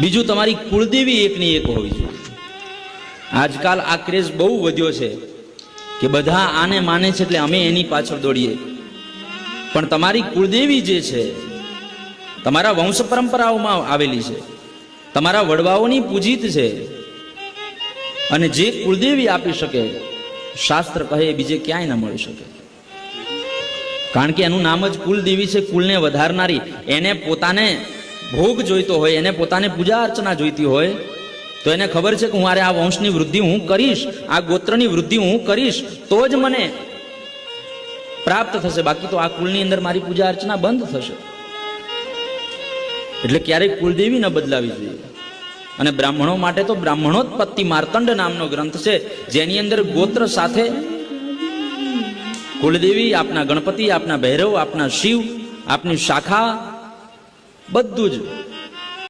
બીજું તમારી કુળદેવી એકની એક હોવી જોઈએ. આજકાલ આ ક્રેઝ બહુ વધ્યો છે કે બધા આને માને છે એટલે અમે એની પાછળ દોડીએ. પણ તમારી કુળદેવી જે છે, તમારા વંશ પરંપરાઓમાં આવેલી છે, તમારા વડવાઓની પૂજિત છે, અને જે કુળદેવી આપી શકે, શાસ્ત્ર કહે બીજે ક્યાંય ન મળી શકે. કારણ કે એનું નામ જ કુલદેવી છે, કુલને વધારનારી. એને પોતાને ભોગ જોઈતો હોય, એને પોતાને પૂજા અર્ચના જોઈતી હોય, તો એને ખબર છે કે હું આ વંશની વૃદ્ધિ હું કરીશ, આ ગોત્રની વૃદ્ધિ હું કરીશ તો જ મને પ્રાપ્ત થશે, બાકી તો આ કુલની અંદર મારી પૂજા અર્ચના બંધ થશે. એટલે ક્યારેક કુલદેવી ન બદલાવી જોઈએ. અને બ્રાહ્મણો માટે તો બ્રાહ્મણોત્પત્તિ માર્તંડ નામનો ગ્રંથ છે, જેની અંદર ગોત્ર સાથે કુલદેવી, આપના ગણપતિ, આપના ભૈરવ, આપના શિવ, આપની શાખા બધું જ